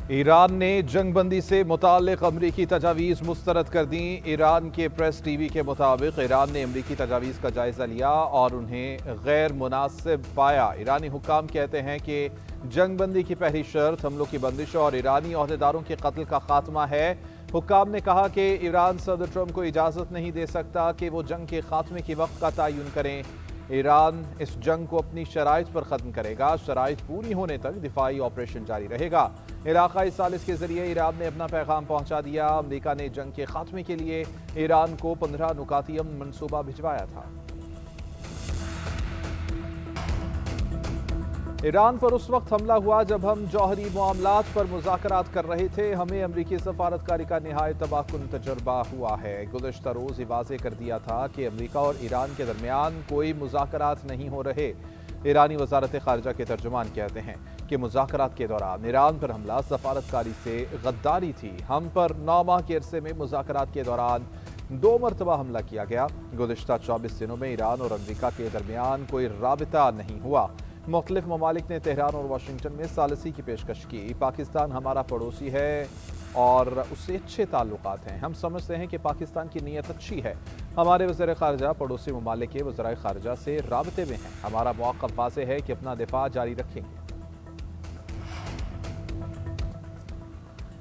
ایران نے جنگ بندی سے متعلق امریکی تجاویز مسترد کر دیں۔ ایران کے پریس ٹی وی کے مطابق ایران نے امریکی تجاویز کا جائزہ لیا اور انہیں غیر مناسب پایا۔ ایرانی حکام کہتے ہیں کہ جنگ بندی کی پہلی شرط حملوں کی بندش اور ایرانی عہدیداروں کے قتل کا خاتمہ ہے۔ حکام نے کہا کہ ایران صدر ٹرمپ کو اجازت نہیں دے سکتا کہ وہ جنگ کے خاتمے کے وقت کا تعین کریں۔ ایران اس جنگ کو اپنی شرائط پر ختم کرے گا۔ شرائط پوری ہونے تک دفاعی آپریشن جاری رہے گا۔ علاقائی ثالث کے ذریعے ایران نے اپنا پیغام پہنچا دیا۔ امریکہ نے جنگ کے خاتمے کے لیے ایران کو 15 نکاتی امن منصوبہ بھجوایا تھا۔ ایران پر اس وقت حملہ ہوا جب ہم جوہری معاملات پر مذاکرات کر رہے تھے۔ ہمیں امریکی سفارتکاری کا نہایت تباہ کن تجربہ ہوا ہے۔ گزشتہ روز یہ واضح کر دیا تھا کہ امریکہ اور ایران کے درمیان کوئی مذاکرات نہیں ہو رہے۔ ایرانی وزارت خارجہ کے ترجمان کہتے ہیں کہ مذاکرات کے دوران ایران پر حملہ سفارتکاری سے غداری تھی۔ ہم پر 9 ماہ کے عرصے میں مذاکرات کے دوران 2 مرتبہ حملہ کیا گیا۔ گزشتہ 24 دنوں میں ایران اور امریکہ کے درمیان کوئی رابطہ نہیں ہوا۔ مختلف ممالک نے تہران اور واشنگٹن میں ثالثی کی پیشکش کی۔ پاکستان ہمارا پڑوسی ہے اور اس سے اچھے تعلقات ہیں۔ ہم سمجھتے ہیں کہ پاکستان کی نیت اچھی ہے۔ ہمارے وزیر خارجہ پڑوسی ممالک کے وزرائے خارجہ سے رابطے میں ہیں۔ ہمارا موقف واضح ہے کہ اپنا دفاع جاری رکھیں گے۔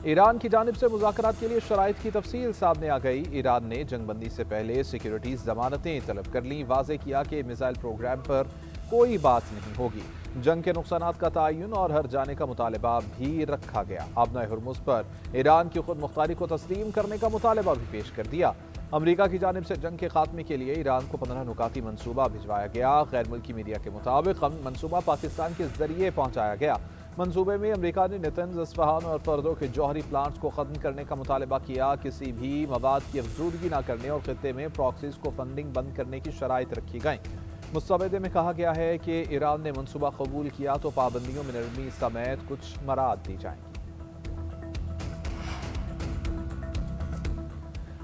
ایران کی جانب سے مذاکرات کے لیے شرائط کی تفصیل سامنے آ گئی۔ ایران نے جنگ بندی سے پہلے سیکیورٹی ضمانتیں طلب کر لیں۔ واضح کیا کہ میزائل پروگرام پر کوئی بات نہیں ہوگی۔ جنگ کے نقصانات کا تعین اور ہر جانے کا مطالبہ بھی رکھا گیا۔ آبنائے ہرمز پر ایران کی خود مختاری کو تسلیم کرنے کا مطالبہ بھی پیش کر دیا۔ امریکہ کی جانب سے جنگ کے خاتمے کے لیے ایران کو 15 نکاتی منصوبہ بھجوایا گیا۔ غیر ملکی میڈیا کے مطابق منصوبہ پاکستان کے ذریعے پہنچایا گیا۔ منصوبے میں امریکہ نے نتنز، اصفہان اور فردو کے جوہری پلانٹس کو ختم کرنے کا مطالبہ کیا۔ کسی بھی مواد کی افزودگی نہ کرنے اور خطے میں پراکسیز کو فنڈنگ بند کرنے کی شرائط رکھی گئیں۔ مستندے میں کہا گیا ہے کہ ایران نے منصوبہ قبول کیا تو پابندیوں میں نرمی سمیت کچھ مراعات دی جائیں گی۔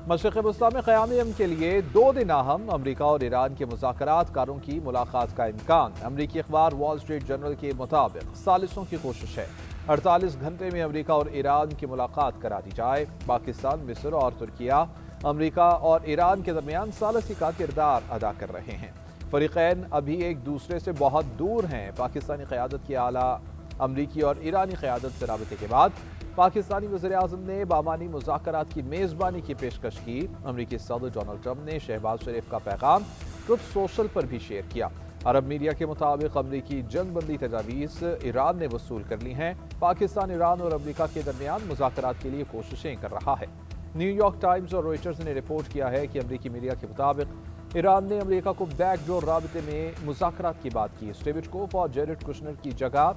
مشرق وسطی میں قیام امن کے لیے 2 دن اہم۔ امریکہ اور ایران کے مذاکرات کاروں کی ملاقات کا امکان۔ امریکی اخبار وال اسٹریٹ جرنل کے مطابق ثالثوں کی کوشش ہے 48 گھنٹے میں امریکہ اور ایران کی ملاقات کرا دی جائے۔ پاکستان، مصر اور ترکیہ امریکہ اور ایران کے درمیان ثالثی کا کردار ادا کر رہے ہیں۔ فریقین ابھی ایک دوسرے سے بہت دور ہیں۔ پاکستانی قیادت کی اعلیٰ امریکی اور ایرانی قیادت سے رابطے کے بعد پاکستانی وزیر اعظم نے بامانی مذاکرات کی میزبانی کی پیشکش کی۔ امریکی صدر ڈونلڈ ٹرمپ نے شہباز شریف کا پیغام ٹروتھ سوشل پر بھی شیئر کیا۔ عرب میڈیا کے مطابق امریکی جنگ بندی تجاویز ایران نے وصول کر لی ہیں۔ پاکستان ایران اور امریکہ کے درمیان مذاکرات کے لیے کوششیں کر رہا ہے۔ نیو یارک ٹائمز اور روئٹرز نے رپورٹ کیا ہے کہ امریکی میڈیا کے مطابق ایران نے امریکہ کو بیک ڈور رابطے میں مذاکرات کی بات کی۔ اسٹیو وٹکوف اور جیریڈ کشنر کی جگہ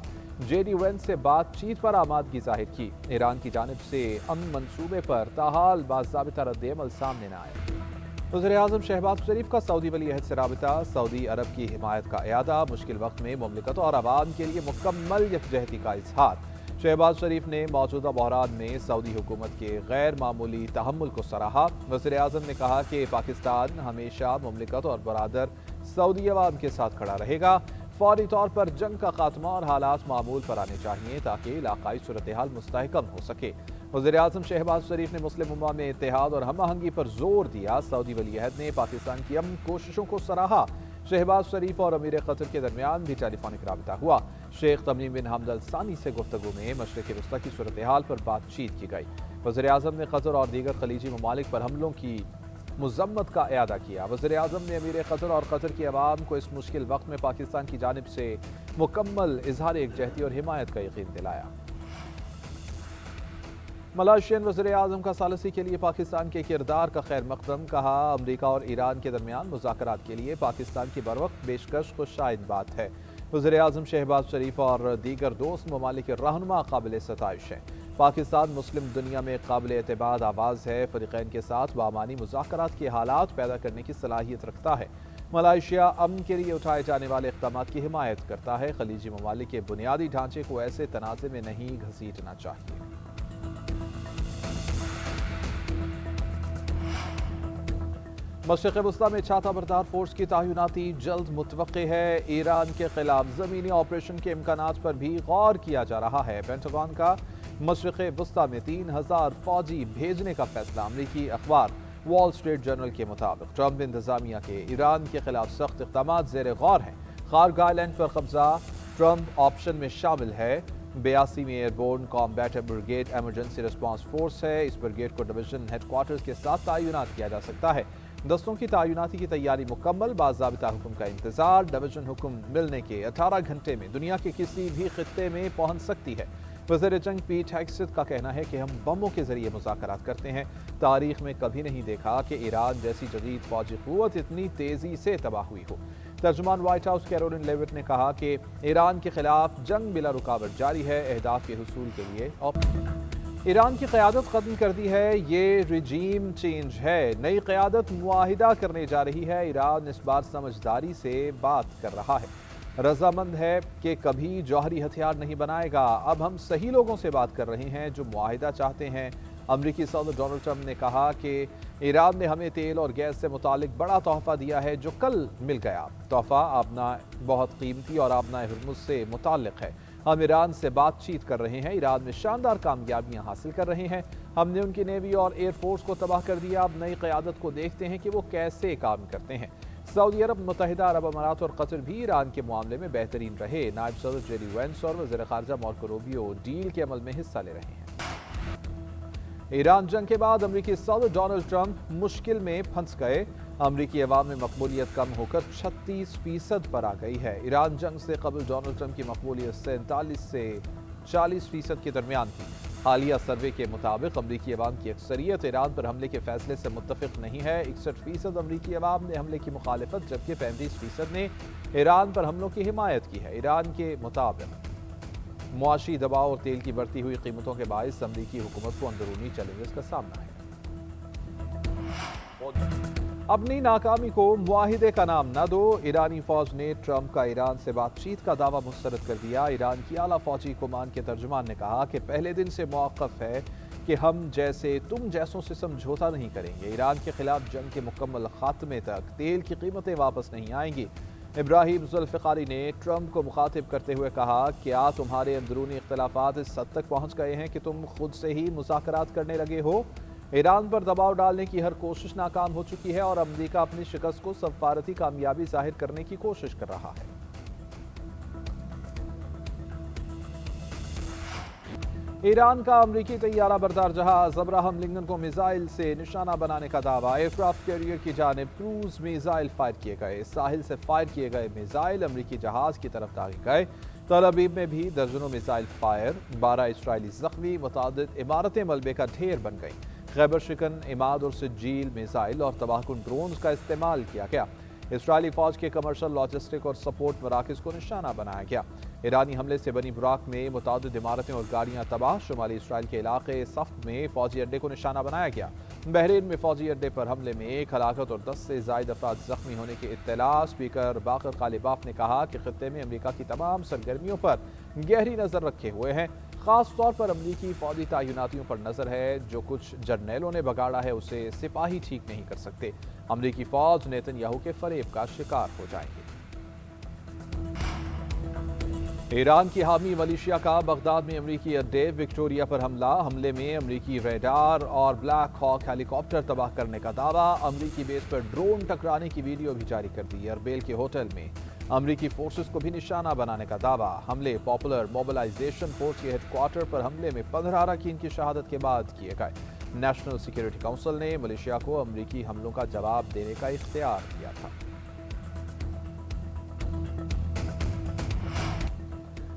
جے ڈی وینس سے بات چیت پر آمادگی ظاہر کی۔ ایران کی جانب سے امن منصوبے پر تاحال باضابطہ رد عمل سامنے نہ آیا۔ وزیر اعظم شہباز شریف کا سعودی ولی عہد سے رابطہ۔ سعودی عرب کی حمایت کا اعادہ۔ مشکل وقت میں مملکت اور عوام کے لیے مکمل یکجہتی کا اظہار۔ شہباز شریف نے موجودہ بحران میں سعودی حکومت کے غیر معمولی تحمل کو سراہا۔ وزیر اعظم نے کہا کہ پاکستان ہمیشہ مملکت اور برادر سعودی عوام کے ساتھ کھڑا رہے گا۔ فوری طور پر جنگ کا خاتمہ اور حالات معمول پر آنے چاہیے تاکہ علاقائی صورتحال مستحکم ہو سکے۔ وزیر اعظم شہباز شریف نے مسلم امہ میں اتحاد اور ہم آہنگی پر زور دیا۔ سعودی ولی عہد نے پاکستان کی امن کوششوں کو سراہا۔ شہباز شریف اور امیر قطر کے درمیان بھی ٹیلی فونک رابطہ ہوا۔ شیخ تمیم بن حمد الثانی سے گفتگو میں مشرق وسطی کی صورتحال پر بات چیت کی گئی۔ وزیر اعظم نے قطر اور دیگر خلیجی ممالک پر حملوں کی مذمت کا اعادہ کیا۔ وزیر اعظم نے امیر قطر اور قطر کی عوام کو اس مشکل وقت میں پاکستان کی جانب سے مکمل اظہار یکجہتی اور حمایت کا یقین دلایا۔ ملائیشین وزیر اعظم کا ثالثی کے لیے پاکستان کے کردار کا خیر مقدم۔ کہا امریکہ اور ایران کے درمیان مذاکرات کے لیے پاکستان کی بروقت پیشکش خوشائند بات ہے۔ وزیر اعظم شہباز شریف اور دیگر دوست ممالک کے رہنما قابل ستائش ہیں۔ پاکستان مسلم دنیا میں قابل اعتماد آواز ہے۔ فریقین کے ساتھ بامانی مذاکرات کے حالات پیدا کرنے کی صلاحیت رکھتا ہے۔ ملائیشیا امن کے لیے اٹھائے جانے والے اقدامات کی حمایت کرتا ہے۔ خلیجی ممالک کے بنیادی ڈھانچے کو ایسے تنازع میں نہیں گھسیٹنا چاہیے۔ مشرق وسطی میں چھاتہ بردار فورس کی تعیناتی جلد متوقع ہے۔ ایران کے خلاف زمینی آپریشن کے امکانات پر بھی غور کیا جا رہا ہے۔ پینٹاگون کا मशरिक़ वस्ता में 3000 फौजी भेजने का फैसला। अमरीकी अखबार वॉल स्ट्रीट जर्नल के मुताबिक ट्रंप इंतजामिया के ईरान के खिलाफ सख्त इक़दाम ज़ेर गौर हैं। कारगिल आइलैंड पर कब्जा ट्रंप ऑप्शन में शामिल है। 82 में airborne combat brigade emergency response force है। इस ब्रिगेड को डिवीजन हेडक्वार्टर्स के साथ तैनात किया जा सकता है। दस्तों की तैनाती की तैयारी मुकम्मल। बाज़ाबिता हुक्म का इंतजार। डिवीजन हुक्म मिलने के 18 घंटे में दुनिया के किसी भी खित्ते में पहुंच सकती है। वज़ीर जंग पीट हेगसेथ का कहना है कि हम बमों के जरिए मुज़ाकरात करते हैं। तारीख में कभी नहीं देखा कि ईरान जैसी जदीद फौजी क़ुव्वत इतनी तेज़ी से तबाह हुई हो। तर्जुमान व्हाइट हाउस कैरोलिन लेविट ने कहा कि ईरान के खिलाफ जंग बिला रुकावट जारी है। अहदाफ के हुसूल के लिए ईरान की क़यादत ख़त्म कर दी है। ये रिजीम चेंज है। नई क़यादत मुआहिदा करने जा रही है। ईरान इस बार समझदारी से बात कर रहा है। रजामंद है कि कभी जौहरी हथियार नहीं बनाएगा। अब हम सही लोगों से बात कर रहे हैं जो मुआहिदा चाहते हैं। अमरीकी सदर डोनाल्ड ट्रंप ने कहा कि ईरान ने हमें तेल और गैस से मुतालिक बड़ा तोहफा दिया है जो कल मिल गया। तोहफा अपना बहुत कीमती और अपना हुर्मुज़ से मुताल्लिक है। हम ईरान से बातचीत कर रहे हैं। ईरान में शानदार कामयाबियां हासिल कर रहे हैं। हमने उनकी नेवी और एयरफोर्स को तबाह कर दिया। अब नई क़यादत को देखते हैं कि वो कैसे काम करते हैं। सऊदी अरब, मुत्तहिदा अरब अमारात और कतर भी ईरान के मामले में बेहतरीन रहे। नायब सदर जेडी वेंस और वज़ीर ख़ारजा मार्को रूबियो डील के अमल में हिस्सा ले रहे हैं। ईरान जंग के बाद अमरीकी सदर डोनाल्ड ट्रंप मुश्किल में फंस गए। अमरीकी अवाम में मकबूलियत कम होकर 36% पर आ गई है। ईरान जंग से कबल डोनाल्ड ट्रंप की मकबूलियत 47 से 40% के दरमियान थी। हालिया सर्वे के मुताबिक अमरीकी अवाम की अक्सरियत ईरान पर हमले के फैसले से मुत्तफिक नहीं है। 61% अमरीकी अवाम ने हमले की मुखालिफत, जबकि 35% ने ईरान पर हमलों की हिमायत की है। ईरान के मुताबिक मुआशी दबाव और तेल की बढ़ती हुई कीमतों के बायस अमरीकी हुकूमत को अंदरूनी चैलेंजेस का सामना है। अपनी नाकामी को मुआहिदे का नाम न दो। ईरानी फौज ने ट्रंप का ईरान से बातचीत का दावा मुस्तरद कर दिया। ईरान की आला फौजी कमान के तर्जुमान ने कहा कि पहले दिन से मौक़िफ़ है कि हम जैसे तुम जैसों से समझौता नहीं करेंगे। ईरान के खिलाफ जंग के मुकम्मल खात्मे तक तेल की कीमतें वापस नहीं आएंगी। इब्राहिम जुल्फ़िकारी ने ट्रंप को मुखातिब करते हुए कहा, क्या तुम्हारे अंदरूनी इख्तिलाफ़ात इस हद तक पहुँच गए हैं कि तुम खुद से ही मुज़ाकरात करने लगे हो? ईरान पर दबाव डालने की हर कोशिश नाकाम हो चुकी है और अमरीका अपनी शिकस्त को सफारती कामयाबी जाहिर करने की कोशिश कर रहा है। ईरान का अमरीकी तैयारा बरदार जहाज अब्राहम लिंकन को मिसाइल से निशाना बनाने का दावा। एयरक्राफ्ट कैरियर की जानिब क्रूज मिसाइल फायर किए गए। साहिल से फायर किए गए मिसाइल अमरीकी जहाज की तरफ दागे गए। तल अवीव में भी दर्जनों मिसाइल फायर। 12 इसराइली जख्मी। मुतादिद इमारतें मलबे का ढेर बन गई। खैबर शिकन, इमाद और सिज्जील मिसाइल और तबाहकुन ड्रोन्स का इस्तेमाल किया गया। इसराइली फौज के कमर्शियल, लॉजिस्टिक और सपोर्ट मराकज़ को निशाना बनाया गया। ईरानी हमले से बनी बुराक में मुतादिद इमारतें और गाड़ियां तबाह। शुमाली इसराइल के इलाके सफ़ में फौजी अड्डे को निशाना बनाया गया। बहरीन में फौजी अड्डे पर हमले में 1 हलाकत और 10 से ज़ायद अफराद जख्मी होने की इत्तला। स्पीकर बाकर गालिबाफ ने कहा कि खित्ते में अमरीका की तमाम सरगर्मियों पर गहरी नज़र रखे हुए हैं। ख़ास तौर पर अमरीकी फौजी तैनातियों पर नज़र है। जो कुछ जर्नैलों ने बगाड़ा है उसे सिपाही ठीक नहीं कर सकते। अमरीकी फौज नेतन्याहू के फरेब का शिकार हो जाएगी। ईरान की हामी मलेशिया का बगदाद में अमरीकी अड्डे विक्टोरिया पर हमला। हमले में अमरीकी रेडार और ब्लैक हॉक हेलीकॉप्टर तबाह करने का दावा। अमरीकी बेस पर ड्रोन टकराने की वीडियो भी जारी कर दी। अरबेल के होटल में अमरीकी फोर्सेस को भी निशाना बनाने का दावा। हमले पॉपुलर मोबिलाइजेशन फोर्स के हेडक्वार्टर पर हमले में 15 अरकान की शहादत के बाद किए गए। नेशनल सिक्योरिटी काउंसिल ने मलेशिया को अमरीकी हमलों का जवाब देने का इख्तियार दिया था।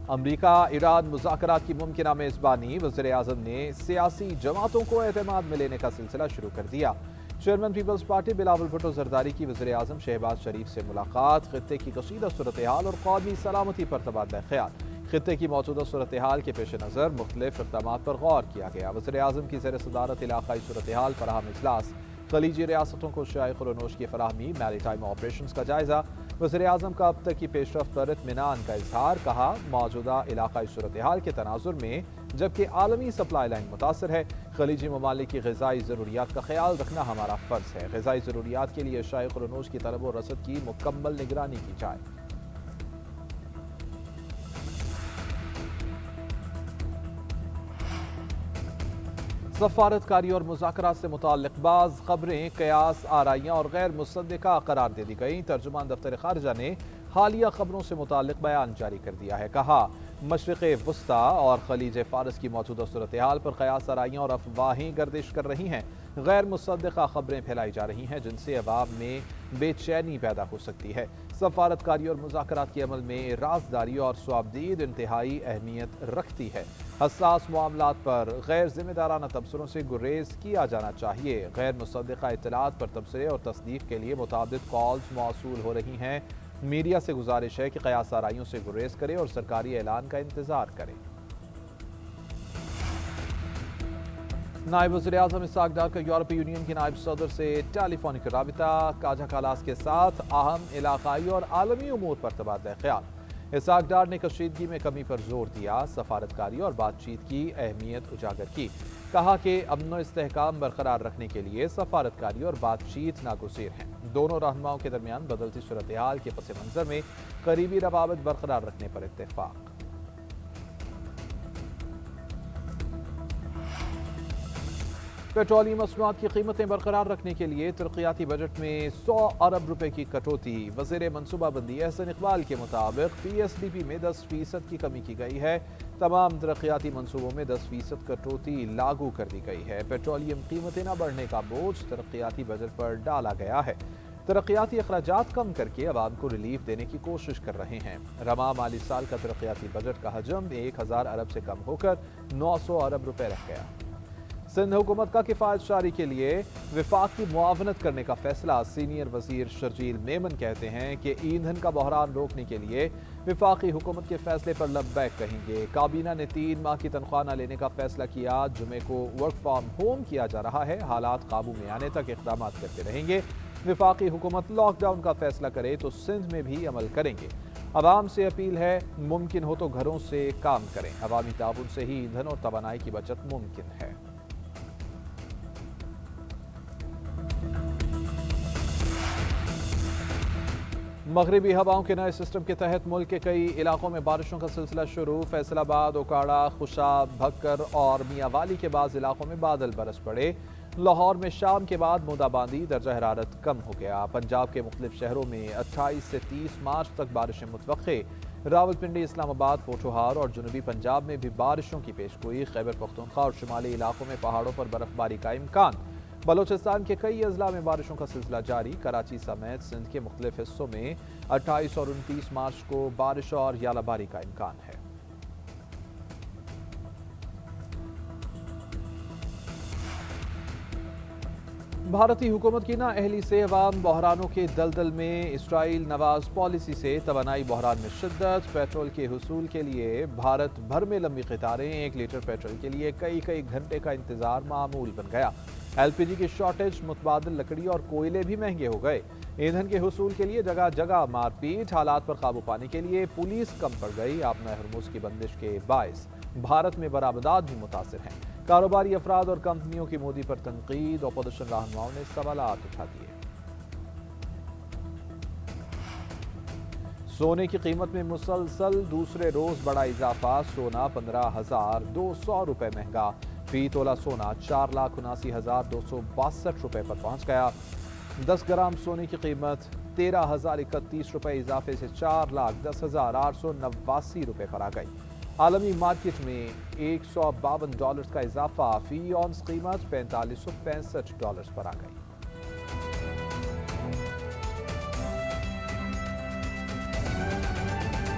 अमरीका ईरान मुज़ाकरात की मुमकिना मेज़बानी। वज़ीर आज़म ने सियासी जमातों को एतमाद में लेने का सिलसिला शुरू कर दिया। Chairman Peoples Party Bilawal Bhutto Zardari की वज़ीर आज़म शहबाज शरीफ से मुलाकात। खित्ते की कशीदा सूरत हाल और कौमी सलामती पर तबादला ख्याल। खित्ते की मौजूदा सूरत हाल के पेश नज़र मुख्तलिफ इक़दामात पर गौर किया गया। वज़ीर आज़म की ज़ेर सदारत इलाक़ाई सूरत हाल पर अहम इजलास। खलीजी रियासतों को शाई खुरनोश की फराहमी। मैरीटाइम ऑपरेशंस का जायज़ा। वज़ीर आज़म का अब तक की पेशरफ्त पर इत्मीनान का इजहार। कहा, मौजूदा इलाक़ाई सूरत हाल के तनाजुर में जबकि आलमी सप्लाई लाइन मुतासर है, खलीजी ममालिक की ग़िज़ाई ज़रूरियात का ख्याल रखना हमारा फ़र्ज़ है। ग़िज़ाई ज़रूरियात के लिए शाई खुरनोश की तलब और रसद की मुकम्मल निगरानी की जाए। सफारतकारी और मुज़ाकरात से मुताल्लिक़ बाज़ खबरें क़यास, आराइयाँ और गैर मुसद्दिक़ा करार दे दी गई। तर्जुमान दफ्तर ख़ारजा ने हालिया खबरों से मुताल्लिक़ बयान जारी कर दिया है। कहा, मशरिक़ वस्ता और खलीज फ़ारस की मौजूदा सूरत हाल पर क़यास, आराइयाँ और अफवाहें गर्दिश कर रही हैं। गैर मुसद्दिक़ा खबरें फैलाई जा रही हैं जिनसे अवाम में बेचैनी पैदा हो सकती है। सफारतकारी और मुज़ाकरात के अमल में राजदारी और स्वाबदीद इंतहाई अहमियत रखती है। हसास मामलात पर गैर जिम्मेदाराना तबसरों से गुरेज किया जाना चाहिए। गैर मुसद्दिक़ा इत्तलात पर तबसरे और तस्दीक के लिए मुताबिद कॉल्स मौसूल हो रही हैं। मीडिया से गुजारिश है कि क़यास आराइयों से गुरेज करे और सरकारी ऐलान का इंतजार करें। नायब वज़ीर-ए-आज़म इसहाक डार का यूरोपीय यूनियन के नायब सदर से टेलीफोनिक राबिता। काजा कालास के साथ अहम इलाकाई और आलमी उमूर पर तबादला ख्याल। इसहाक डार ने कशीदगी में कमी पर जोर दिया, सफारतकारी और बातचीत की अहमियत उजागर की। कहा कि अमन व इस्तेहकाम बरकरार रखने के लिए सफारतकारी और बातचीत नागुज़ीर हैं। दोनों रहनुमाओं के दरमियान बदलती सूरत हाल के पस मंज़र में करीबी रवाबत बरकरार रखने पर इत्तेफाक। पेट्रोलियम मसनूआत की कीमतें बरकरार रखने के लिए तरक्याती बजट में 100 अरब रुपए की कटौती। वज़ीर मनसूबाबंदी एहसन इकबाल के मुताबिक PSDP में 10% की कमी की गई है। तमाम तरक्याती मनसूबों में 10% कटौती लागू कर दी गई है। पेट्रोलियम कीमतें न बढ़ने का बोझ तरक्याती बजट पर डाला गया है। तरक्याती अखराजात कम करके अवाम को रिलीफ देने की कोशिश कर रहे हैं। रवा माली साल का तरक्याती बजट का हजम 1000 अरब से कम होकर 900 अरब रुपए रह गया। सिंध हुकूमत का किफ़ायत शारी के लिए विफाक की मुआवनत करने का फैसला। सीनियर वजीर शर्जील मेमन कहते हैं कि ईंधन का बहरान रोकने के लिए विफाकी हुकूमत के फैसले पर लब्बैक कहेंगे। काबीना ने 3 माह की तनख्वाह न लेने का फैसला किया। जुमे को वर्क फ्राम होम किया जा रहा है। हालात काबू में आने तक इक़दाम करते रहेंगे। विफाकी हुकूमत लॉकडाउन का फैसला करे तो सिंध में भी अमल करेंगे। अवाम से अपील है, मुमकिन हो तो घरों से काम करें। अवामी ताउन से ही ईंधन और तवानाई की बचत मुमकिन है। मगरबी हवाओं के नए सिस्टम के तहत मुल्क के कई इलाकों में बारिशों का सिलसिला शुरू। फैसलाबाद, ओकाड़ा, खुशाब, भक्कर और मियांवाली के बाद इलाकों में बादल बरस पड़े। लाहौर में शाम के बाद बूंदाबांदी, दर्जा हरारत कम हो गया। पंजाब के मुख्तलिफ शहरों में 28 से 30 मार्च तक बारिशें मुतवक्के। रावलपिंडी, इस्लामाबाद, पोठोहार और जनूबी पंजाब में भी बारिशों की पेशगोई। खैबर पख्तूनख्वा और शुमाली इलाकों में पहाड़ों पर बर्फबारी का इम्कान। बलोचिस्तान के कई अजला में बारिशों का सिलसिला जारी। कराची समेत सिंध के मुख्तलिफ हिस्सों में 28 और 29 मार्च को बारिश और यालाबारी का इम्कान है। भारतीय हुकूमत की नाअहली से अवाम बहरानों के दलदल में। इसराइल नवाज पॉलिसी से तवानाई बहरान में शिद्दत। पेट्रोल के हुसूल के लिए भारत भर में लंबी कतारें। 1 लीटर पेट्रोल के लिए कई घंटे का इंतजार मामूल बन गया। LPG की शॉर्टेज, मुतबादिल लकड़ी और कोयले भी महंगे हो गए। ईंधन के हुसूल के लिए जगह जगह मारपीट। हालात पर काबू पाने के लिए पुलिस कम पड़ गई। आपना हरमुज की बंदिश के बायस भारत में बरामदात भी मुतासिर हैं। कारोबारी अफराद और कंपनियों की मोदी पर तनकीद। अपोजिशन रहनुमाओं ने सवालात उठा दिए। सोने की कीमत में मुसलसल दूसरे रोज बड़ा इजाफा। सोना 15,200 रुपए महंगा। फी तोला सोना 4,79,262 रुपए पर पहुंच गया। 10 ग्राम सोने की कीमत 13,031 रुपए इजाफे से 4,10,889 रुपए पर आ गई। आलमी मार्केट में $152 का इजाफा। फी ऑन्स कीमत $4565 पर आ गई।